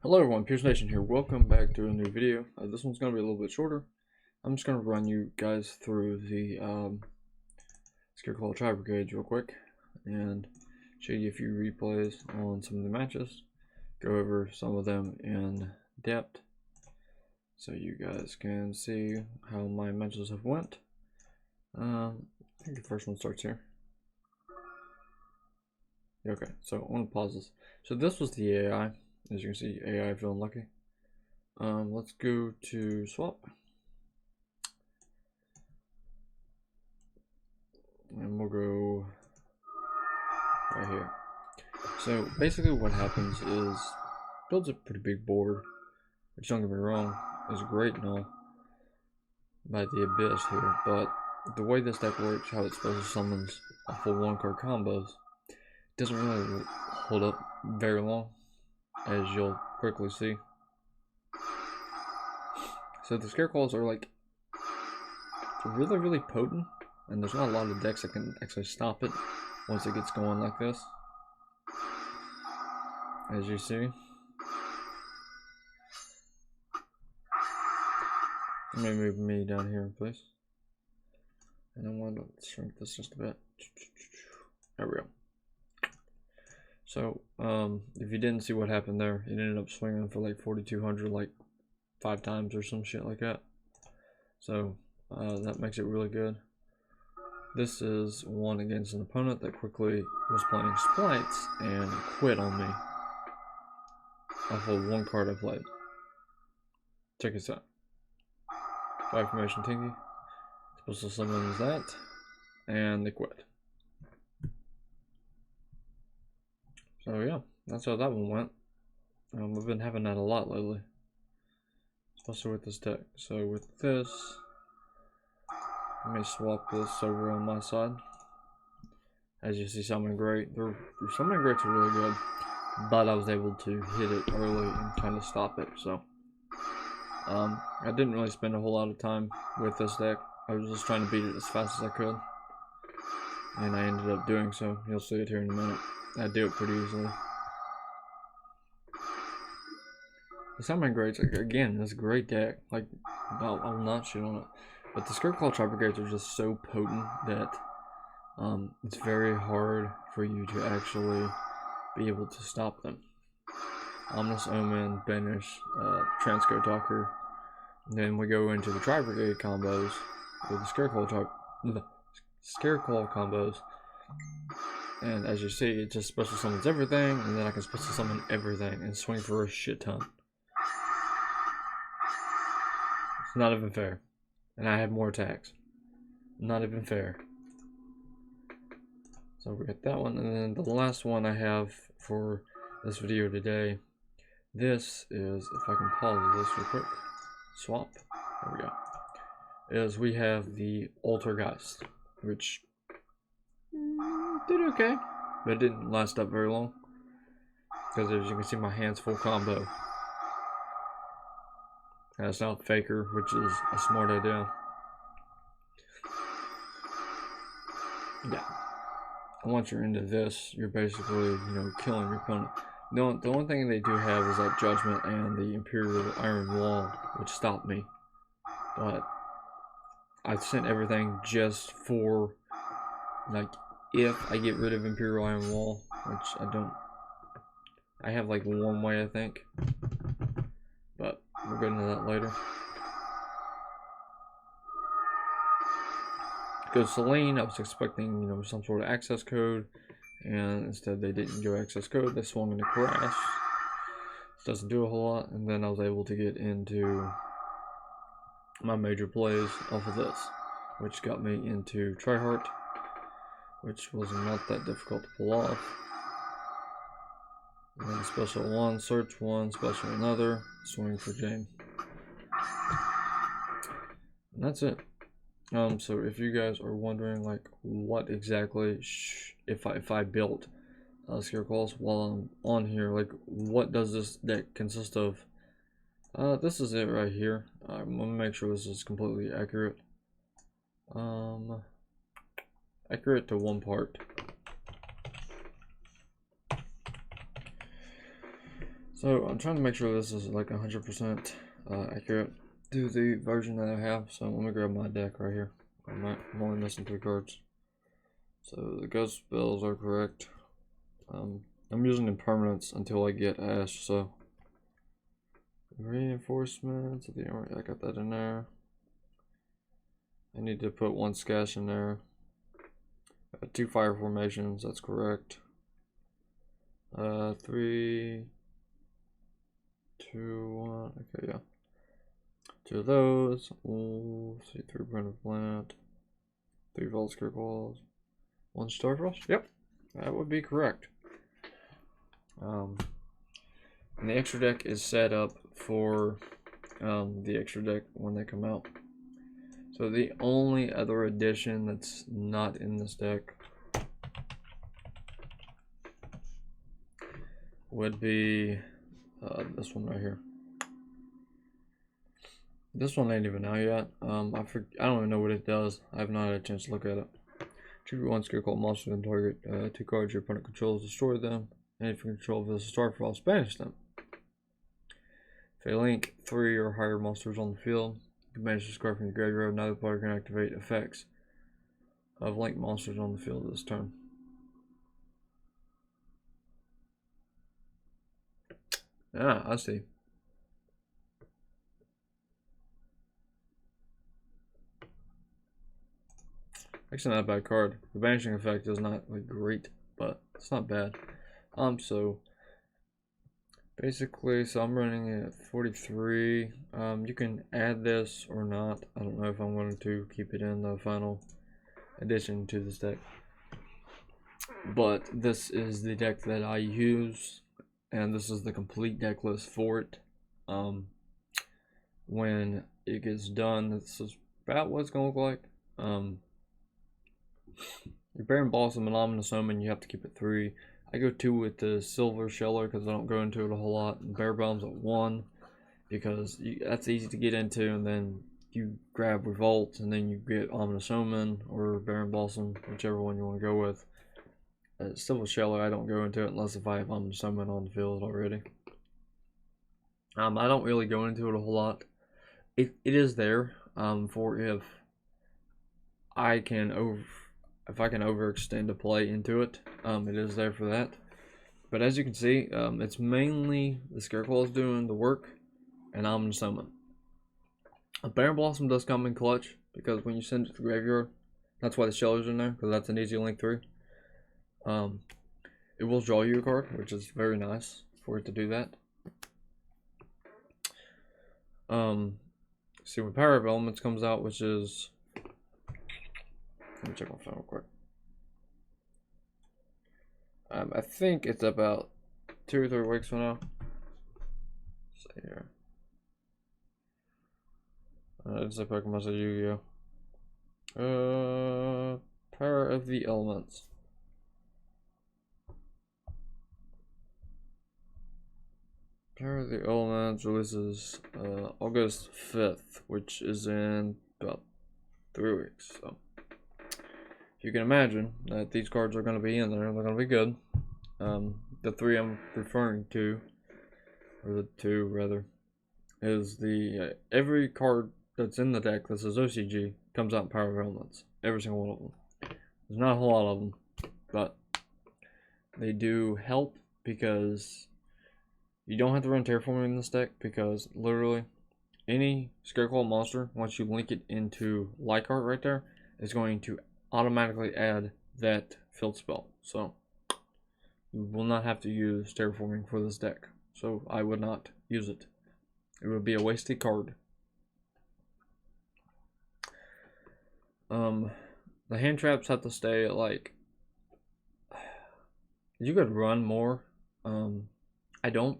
Hello everyone, Pierce Nation here. Welcome back to a new video. This one's going to be a little bit shorter. I'm just going to run you guys through the Scareclaw Tri Brigades real quick and show you a few replays on some of the matches. Go over some of them in depth so you guys can see how my matches have went. I think the first one starts here. Okay, so I want to pause this. So this was the AI. As you can see, AI feeling lucky. Let's go to swap. And we'll go right here. So basically what happens is, builds a pretty big board, which don't get me wrong, is great and all, by the Abyss here, but the way this deck works, how it special summons a full one-card combos, doesn't really hold up very long, as you'll quickly see. So the Scareclaws are like really potent, and there's not a lot of decks that can actually stop it once it gets going like this, as you see. Let me move me down here, please. And I want to shrink this just a bit. There we go. So, if you didn't see what happened there, it ended up swinging for like 4,200 like 5 times or some shit like that. So, that makes it really good. This is one against an opponent that quickly was playing Splites and quit on me off of one card I played. Check this out. 5 formation Tinky. Supposed to summon that, and they quit. So yeah, that's how that one went. We've been having that a lot lately, especially with this deck. So with this, let me swap this over on my side. As you see, Summon Great. Their Summon Greats are really good, but I was able to hit it early and kind of stop it. So I didn't really spend a whole lot of time with this deck. I was just trying to beat it as fast as I could, and I ended up doing so. You'll see it here in a minute. I do it pretty easily. The Summon Greats, again, this great deck. Like, I'll not shit on it. But the Scareclaw Tri Brigades are just so potent that it's very hard for you to actually be able to stop them. Ominous Omen, Banish, Transco Talker. And then we go into the Tri Brigade combos with the Scareclaw combos. And as you see, it just special summons everything, and then I can special summon everything and swing for a shit ton. It's not even fair. And I have more attacks. Not even fair. So we got that one, and then the last one I have for this video today. This is, if I can pause this real quick, swap. There we go. Is we have the Altergeist, which did okay, but it didn't last up very long, because as you can see, my hand's full combo. That's not Faker, which is a smart idea. Yeah, and once you're into this, you're basically, you know, killing your opponent. The only thing they do have is that Judgment and the Imperial Iron Wall, which stopped me. But I sent everything just for, like, if I get rid of Imperial Iron Wall, which I don't. I have like one way, I think, but we'll get into that later. Go Selene, I was expecting, you know, some sort of access code, and instead they didn't go access code. They swung into Crash. This doesn't do a whole lot, and then I was able to get into my major plays off of this, which got me into Tryhard, which was not that difficult to pull off. And then special one, search one, special another, swing for Jane. And that's it. So if you guys are wondering, like, what exactly, if I built Scareclaws while I'm on here, like, what does this deck consist of? This is it right here. I'm gonna make sure this is completely accurate. Accurate to one part. So I'm trying to make sure this is like 100% accurate to the version that I have. So let me grab my deck right here. I'm only missing 3 cards. So the ghost spells are correct. I'm using impermanence until I get Ash. So reinforcements of the army, I got that in there. I need to put 1 Scash in there. 2 fire formations, that's correct. 3, 2, 1. Okay, yeah. 2 of those. We'll see 3 primitive plant. 3 Vault Scareclaws. 1 Starfrost. Yep, that would be correct. And the extra deck is set up for the extra deck when they come out. So the only other addition that's not in this deck would be this one right here. This one ain't even out yet. I don't even know what it does. I have not had a chance to look at it. Tribute 1 Scareclaw monster and target 2 cards your opponent controls, destroy them, and if you control this Starfrost, banish them. If they link 3 or higher monsters on the field, you can banish this card from your graveyard. Neither player can activate effects of linked monsters on the field this turn. Ah, I see. Actually, not a bad card. The banishing effect is not like great, but it's not bad. So basically, so I'm running it at 43. You can add this or not. I don't know if I'm going to keep it in the final addition to this deck. But this is the deck that I use, and this is the complete deck list for it. When it gets done, this is about what it's going to look like. Your Baron Blossom and Ominous Omen, you have to keep it 3. I go 2 with the Silver Sheller because I don't go into it a whole lot. And Bear Bomb's at 1 because that's easy to get into, and then you grab Revolt, and then you get Ominous Omen or Baron Blossom, whichever one you want to go with. Silver Sheller, I don't go into it unless if I have Ominous Omen on the field already. I don't really go into it a whole lot. It is there for if I can overextend a play into it. It is there for that. But as you can see, it's mainly the Scareclaw is doing the work, and Ominous Omen. A Baron Blossom does come in clutch because when you send it to the graveyard, that's why the Sheller's in there, because that's an easy link 3. It will draw you a card, which is very nice for it to do that. See when Power of Elements comes out, which is, let me check my phone real quick. I think it's about 2 or 3 weeks from now. Let's see here. It's a Pokemon, so Yu-Gi-Oh! Power of the Elements. Power of the Elements releases August 5th, which is in about 3 weeks. So you can imagine that these cards are going to be in there. They're going to be good. The 3 I'm referring to, or the 2 rather, is the every card that's in the deck that says OCG comes out in Power of Elements. Every single one of them. There's not a whole lot of them, but they do help because you don't have to run Terraforming in this deck, because literally any Scareclaw monster, once you link it into Lycart right there, is going to automatically add that field spell. So you will not have to use Terraforming for this deck. So I would not use it. It would be a wasted card. The hand traps have to stay at like, you could run more. I don't,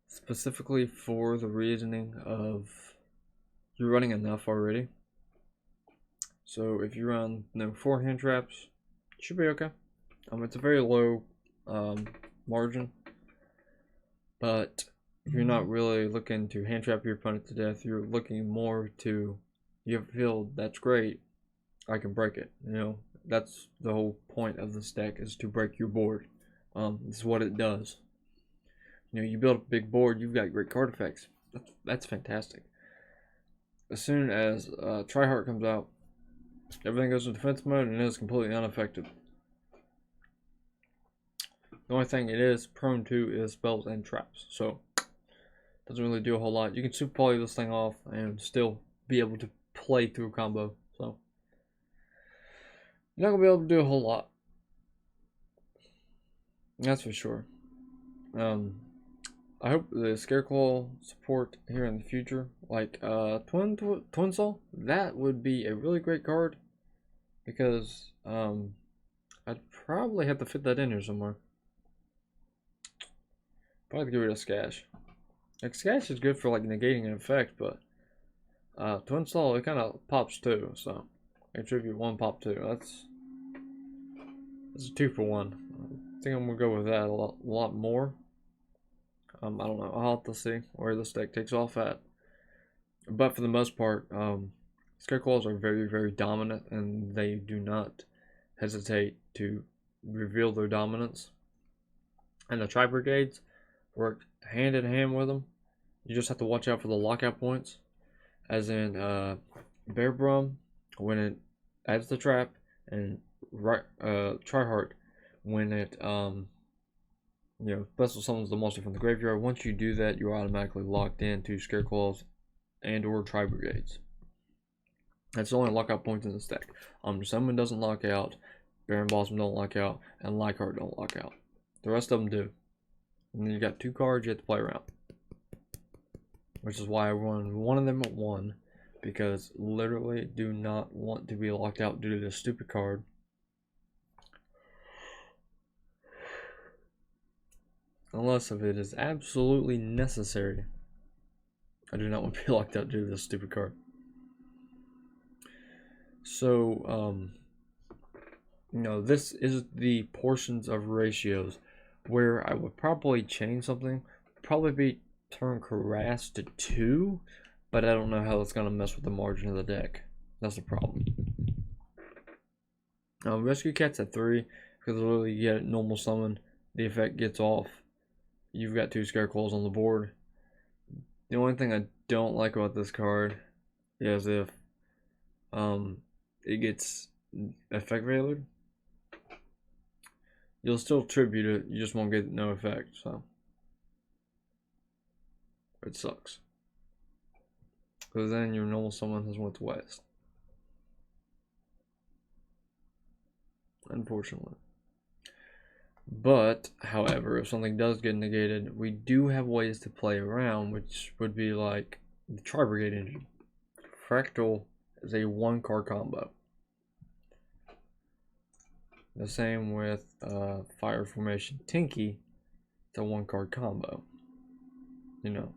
specifically for the reasoning of you're running enough already. So if you run 4 hand traps, it should be okay. It's a very low margin, but if you're not really looking to hand trap your opponent to death, you're looking more to, you have a field, that's great, I can break it. You know, that's the whole point of this deck, is to break your board. This is what it does. You know, you build a big board, you've got great card effects. That's fantastic. As soon as Tryhard comes out, everything goes into defense mode and it is completely unaffected. The only thing it is prone to is spells and traps, so doesn't really do a whole lot. You can super poly this thing off and still be able to play through a combo, so you're not gonna be able to do a whole lot. That's for sure. I hope the Scareclaw support here in the future, like Twin Soul, that would be a really great card, because I'd probably have to fit that in here somewhere. Probably get rid of Scash. Like, Scash is good for like negating an effect, but Twin Soul, it kind of pops too, so attribute 1 pop 2. That's a 2 for 1. I think I'm gonna go with that a lot more. I don't know. I'll have to see where this deck takes off at. But for the most part, Scareclaws are very, very dominant, and they do not hesitate to reveal their dominance. And the Tri-Brigades work hand in hand with them. You just have to watch out for the lockout points. As in, Bear Brum, when it adds the trap, and Tryhard, when it you know, special summons the monster from the graveyard. Once you do that, you're automatically locked into Scareclaws and or Tri-Brigades. That's the only lockout points in this deck. Summon doesn't lock out, Baron Blossom don't lock out, and Lycard don't lock out. The rest of them do. And then you got 2 cards you have to play around. Which is why I run one of them at 1. Because literally do not want to be locked out due to this stupid card. Unless if it is absolutely necessary. I do not want to be locked out due to this stupid card. So, you know, this is the portions of ratios where I would probably change something. Probably be turn Caress to 2, but I don't know how that's going to mess with the margin of the deck. That's the problem. Rescue Cat's at 3, because literally you get normal summon, the effect gets off. You've got 2 Scareclaws on the board. The only thing I don't like about this card is if it gets effect veilered. You'll still tribute it, you just won't get no effect, so it sucks. Because then your normal summon has went to waste. Unfortunately. But, however, if something does get negated, we do have ways to play around, which would be like the Tri-Brigade engine. Fractal is a 1-card combo. The same with Fire Formation Tinky, it's a 1-card combo. You know,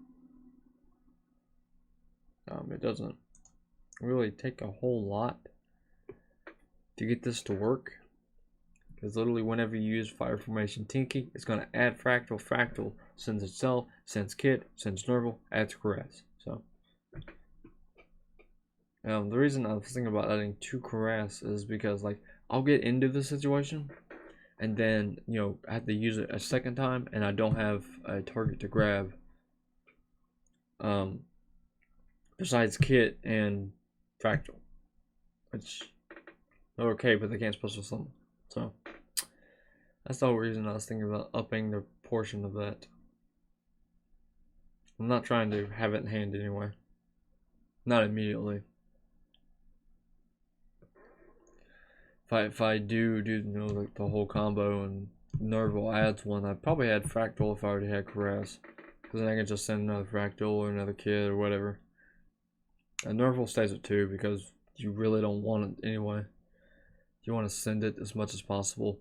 it doesn't really take a whole lot to get this to work. Because literally whenever you use Fire Formation Tinky, it's going to add Fractal. Fractal sends itself, sends Kit, sends Nerval, adds Caress. So, the reason I was thinking about adding 2 Caress is because, like, I'll get into the situation, and then, you know, I have to use it a second time, and I don't have a target to grab. Besides Kit and Fractal. Which, they're okay, but they can't special summon. So, that's the whole reason I was thinking about upping the portion of that. I'm not trying to have it in hand anyway. Not immediately. If I do you know, like the whole combo and Nerval adds 1, I'd probably add Fractal if I already had Caress. Because then I can just send another Fractal or another Kid or whatever. And Nerval stays at 2 because you really don't want it anyway. You want to send it as much as possible.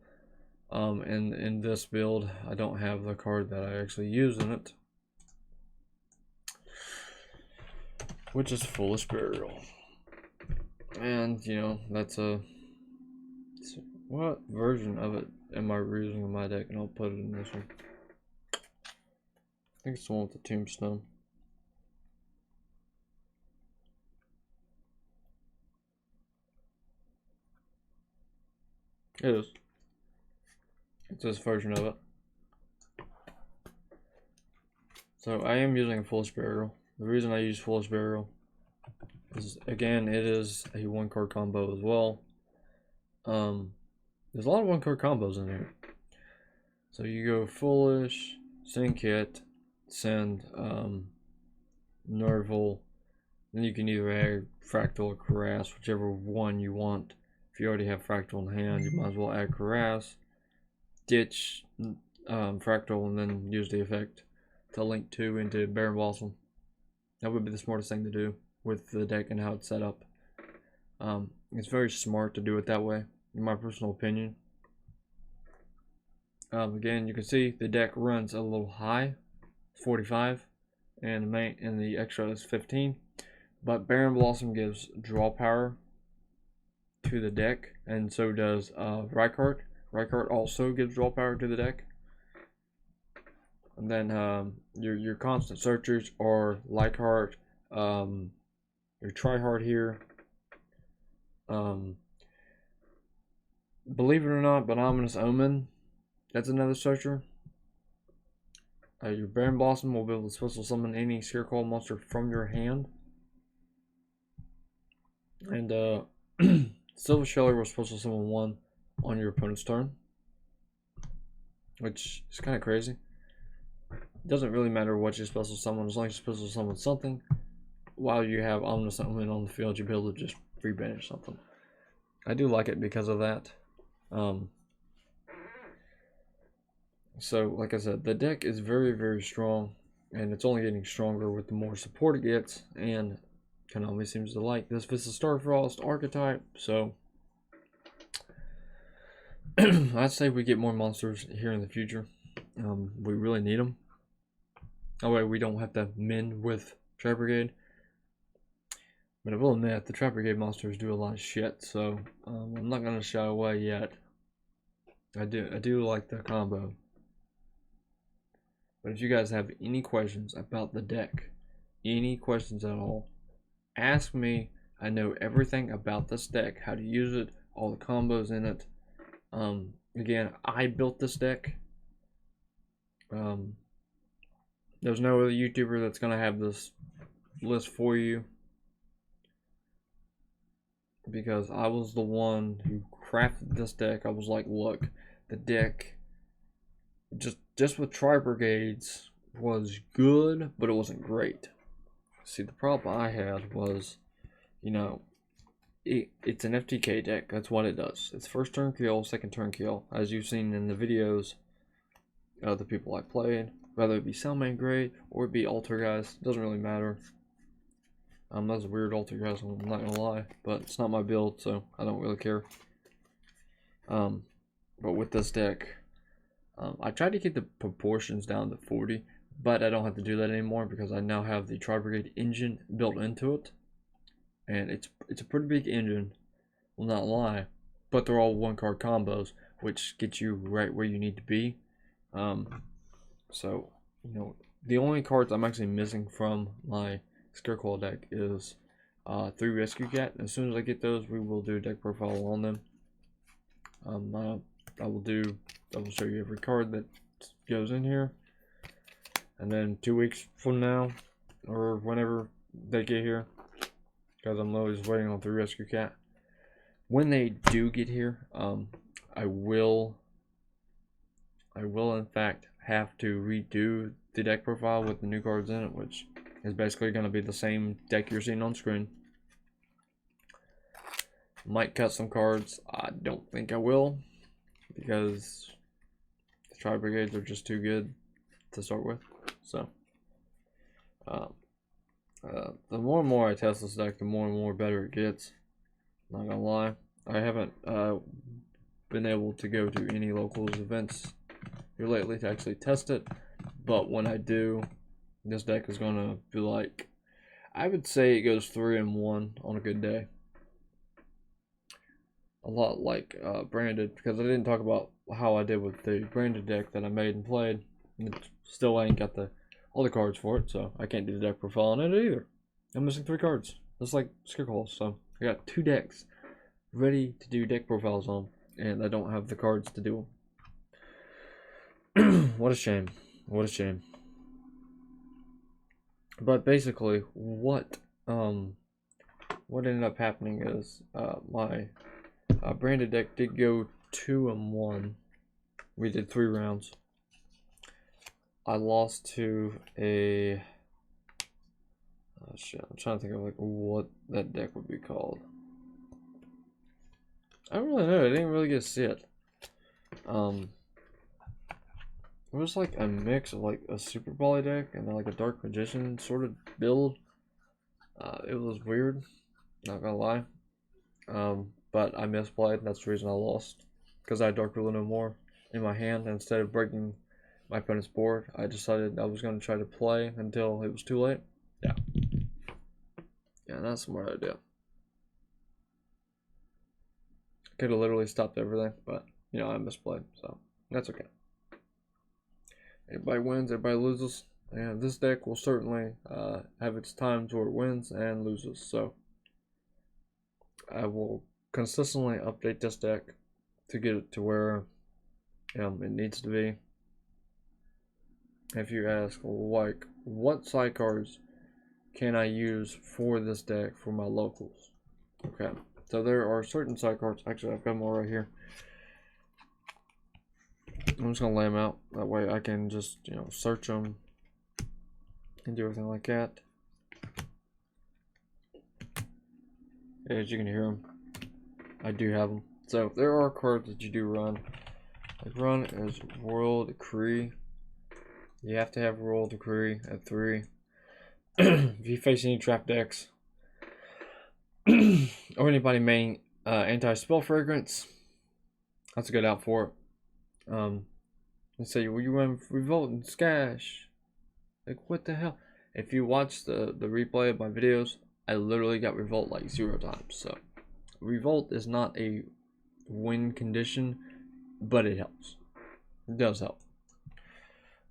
And in this build, I don't have the card that I actually use in it, which is Foolish Burial. And, you know, that's what version of it am I using in my deck? And I'll put it in this one. I think it's the one with the Tombstone. It is. It's this version of it. So I am using a Foolish Burial. The reason I use Foolish Burial is, again, it is a 1-card combo as well. There's a lot of 1-card combos in here. So you go Foolish, send Kit, send Nerval. Then you can either add Fractal or Caress, whichever one you want. If you already have Fractal in hand, you might as well add Caress, ditch Fractal, and then use the effect to link 2 into Baron Blossom. That would be the smartest thing to do with the deck and how it's set up. It's very smart to do it that way, in my personal opinion. Again, you can see the deck runs a little high, 45, and the extra is 15. But Baron Blossom gives draw power to the deck, and so does Rykart. Rykart also gives draw power to the deck. And then your constant searchers are Leichhardt, your Tryhard here. Believe it or not, but Ominous Omen, that's another searcher. Your Baron Blossom will be able to special summon any Scareclaw monster from your hand. And Silver Sheller will special summon 1 on your opponent's turn, which is kind of crazy. It doesn't really matter what you special summon, as long as you special summon something. While you have Ominous Omen on the field, you'll be able to just free banish something. I do like it because of that. So, like I said, the deck is very, very strong, and it's only getting stronger with the more support it gets, and Konami seems to like this Vista Starfrost archetype, so I'd say we get more monsters here in the future. We really need them. That way we don't have to mend with Trap Brigade. But I will admit, the Trap Brigade monsters do a lot of shit, so I'm not going to shy away yet. I do like the combo. But if you guys have any questions about the deck, any questions at all, ask me. I know everything about this deck, how to use it, all the combos in it. Again, I built this deck. There's no other YouTuber that's going to have this list for you, because I was the one who crafted this deck. I was like, look, the deck just with Tri-Brigades was good, but it wasn't great. See, the problem I had was, you know, it's an FTK deck. That's what it does. It's first turn kill, second turn kill, as you've seen in the videos of the people I played. Whether it be Cellman Great or it be Alter Guys, doesn't really matter. That's a weird Alter Guys, I'm not gonna lie, but it's not my build, so I don't really care. But with this deck, I tried to get the proportions down to 40, but I don't have to do that anymore because I now have the Tri-Brigade engine built into it. And it's a pretty big engine, will not lie, but they're all 1-card combos, which gets you right where you need to be. So, you know, the only cards I'm actually missing from my Scareclaw deck is 3 Rescue Cat. As soon as I get those, we will do a deck profile on them. I will show you every card that goes in here, and then 2 weeks from now, or whenever they get here, because I'm always waiting on 3 Rescue Cat. When they do get here, I will in fact have to redo the deck profile with the new cards in it, which is basically going to be the same deck you're seeing on screen. Might cut some cards. I don't think I will, because the Tri-Brigades are just too good to start with. So the more and more I test this deck, the more and more better it gets. Not gonna lie, I haven't been able to go to any locals events here lately to actually test it, but when I do, this deck is gonna be like, I would say it goes 3-1 on a good day. A lot like branded, because I didn't talk about how I did with the branded deck that I made and played. And still, I ain't got all the cards for it, so I can't do the deck profile on it either. I'm missing 3 cards, just like Scareclaw. So I got 2 decks ready to do deck profiles on, and I don't have the cards to do them. What a shame. What a shame. But basically, what ended up happening is my branded deck did go 2-1. We did 3 rounds. I lost to a shit, I'm trying to think of like what that deck would be called. I don't really know. I didn't really get to see it. It was like a mix of like a Super Volley deck and then like a Dark Magician sort of build. It was weird, not gonna lie. But I misplayed, and that's the reason I lost. Because I had Dark Ruler No More in my hand, and instead of breaking my opponent's board, I decided I was going to try to play until it was too late. Yeah. Yeah, that's a smart idea. Could have literally stopped everything, but, you know, I misplayed, so that's okay. Everybody wins, everybody loses, and this deck will certainly have its times where it wins and loses, so I will consistently update this deck to get it to where it needs to be. If you ask, like, what sidecars can I use for this deck for my locals? Okay, so there are certain sidecars. Actually, I've got them all right here. I'm just gonna lay them out. That way I can just, you know, search them and do everything like that. As you can hear them, I do have them. So there are cards that you do run. Like run is Royal Decree. You have to have Royal Decree at 3. If you face any trap decks or anybody main anti-spell fragrance, that's a good out for it. Let's say, well, you run Revolt and Scash. Like, what the hell? If you watch the replay of my videos, I literally got Revolt like 0 times. So Revolt is not a win condition, but it helps. It does help.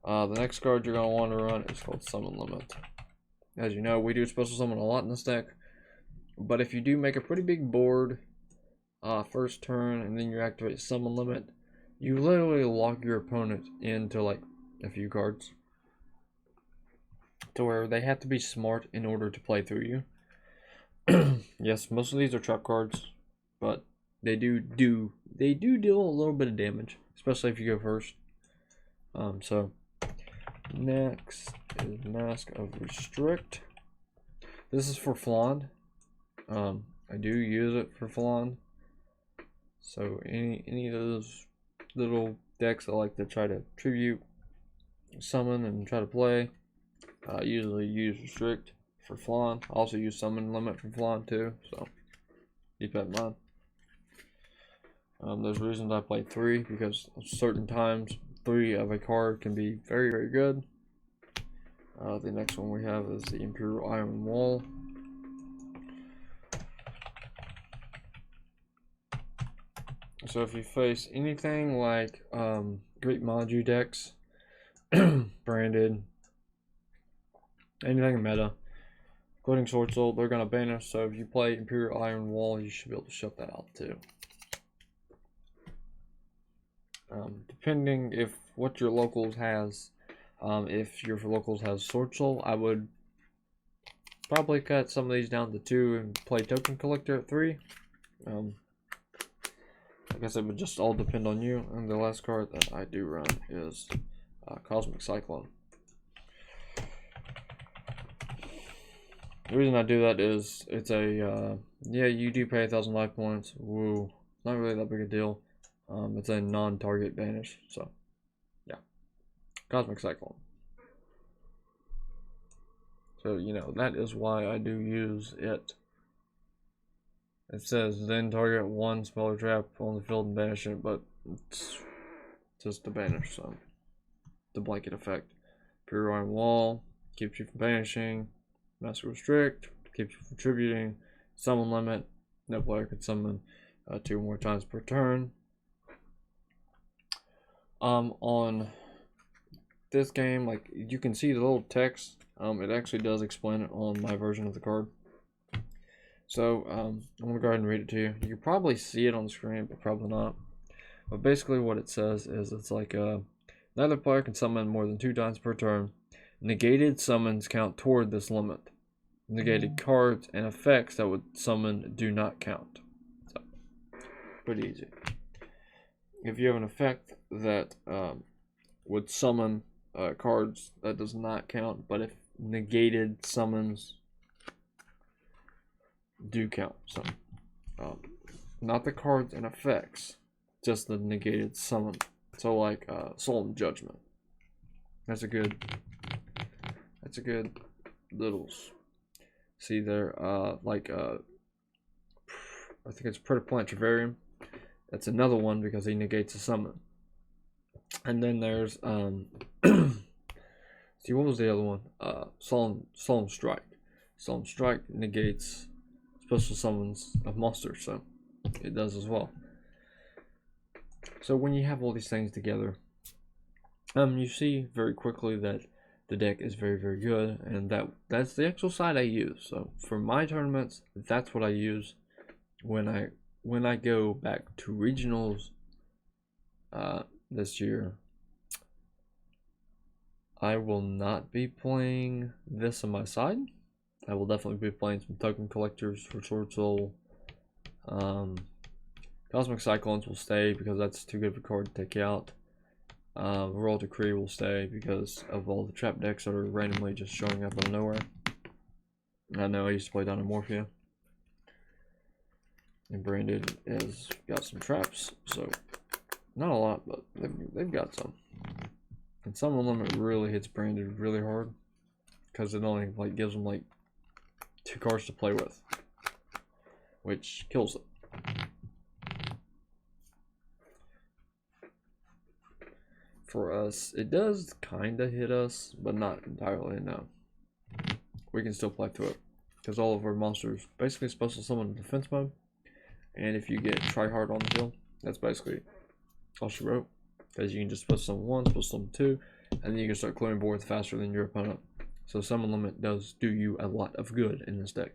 The next card you're going to want to run is called Summon Limit. As you know, we do special summon a lot in this deck. But if you do make a pretty big board first turn and then you activate Summon Limit, you literally lock your opponent into like a few cards. To where they have to be smart in order to play through you. Yes, most of these are trap cards, but they do deal a little bit of damage, especially if you go first. So next is Mask of Restrict. This is for Flan. I do use it for Flan. So any of those little decks that like to try to tribute, summon, and try to play, usually use Restrict for Flan. I also use Summon Limit for Flan too, so keep that in mind. There's reasons I play 3 because certain times 3 of a card can be very, very good. The next one we have is the Imperial Iron Wall. So if you face anything like Great Maju decks, branded, anything meta, including Sword Soul, they're going to banish. So if you play Imperial Iron Wall, you should be able to shut that out too. Depending if what your locals has, if your locals has Sword Soul, I would probably cut some of these down to 2 and play Token Collector at 3. I guess it would just all depend on you. And the last card that I do run is Cosmic Cyclone. The reason I do that is it's a yeah, you do pay 1,000 life points. Woo, not really that big a deal. It's a non-target banish, so yeah, Cosmic Cyclone. So you know that is why I do use it. It says then target 1 spell or trap on the field and banish it, but it's just a banish, so the blanket effect. Pure Iron Wall keeps you from banishing. Master Restrict keeps you from tributing. Summon Limit, no player can summon 2 more times per turn. On this game, like you can see the little text. It actually does explain it on my version of the card. So I'm gonna go ahead and read it to you. You can probably see it on the screen, but probably not. But basically, what it says is it's like neither player can summon more than 2 times per turn. Negated summons count toward this limit. Negated cards and effects that would summon do not count. So, pretty easy. If you have an effect that would summon cards, that does not count. But if negated summons do count. So, not the cards and effects, just the negated summon. So like Soul and Judgment. That's a good little. See there, I think it's Protoplanetarium. That's another one because he negates a summon. And then there's see, what was the other one? Solemn Strike. Solemn Strike negates special summons of monsters, so it does as well. So when you have all these things together, you see very quickly that the deck is very, very good, and that's the actual side I use. So for my tournaments, that's what I use. When I go back to regionals this year, I will not be playing this on my side. I will definitely be playing some Token Collectors for Sword Soul. Cosmic Cyclones will stay because that's too good of a card to take out. Royal Decree will stay because of all the trap decks that are randomly just showing up out of nowhere. I know I used to play Dynamorphia, and Branded has got some traps, so not a lot, but they've got some. And some of them it really hits Branded really hard because it only like gives them like 2 cards to play with, which kills it. For us, it does kind of hit us, but not entirely, no. We can still play through it, because all of our monsters basically special summon in defense mode, and if you get try hard on the field, that's basically all she wrote, because you can just special summon 1, special summon 2, and then you can start clearing boards faster than your opponent. So summon limit does do you a lot of good in this deck.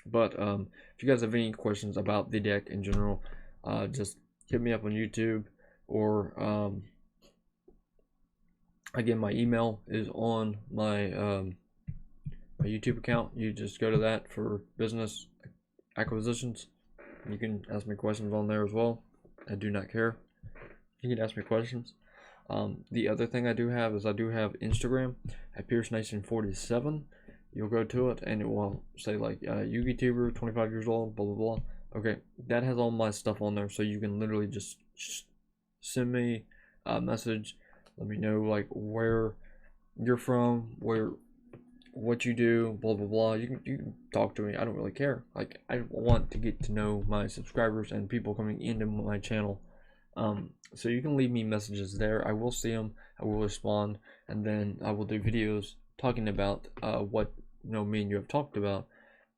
But if you guys have any questions about the deck in general, just hit me up on YouTube, or again, my email is on my my YouTube account. You just go to that for business acquisitions. You can ask me questions on there as well. I do not care. You can ask me questions. The other thing I do have is I do have Instagram at PierceNation47. You'll go to it and it will say like YugiTuber, 25 years old, blah blah blah. Okay, that has all my stuff on there, so you can literally just send me a message. Let me know like where you're from, what you do, blah blah blah. You can talk to me. I don't really care. Like, I want to get to know my subscribers and people coming into my channel. So you can leave me messages there. I will see them. I will respond, and then I will do videos talking about what me and you have talked about,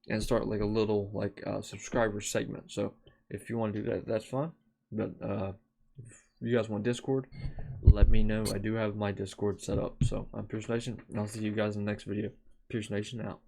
and start like a little like subscriber segment. So if you want to do that, that's fine. But if you guys want Discord, let me know. I do have my Discord set up. So I'm Pierce Nation, and I'll see you guys in the next video. Pierce Nation out.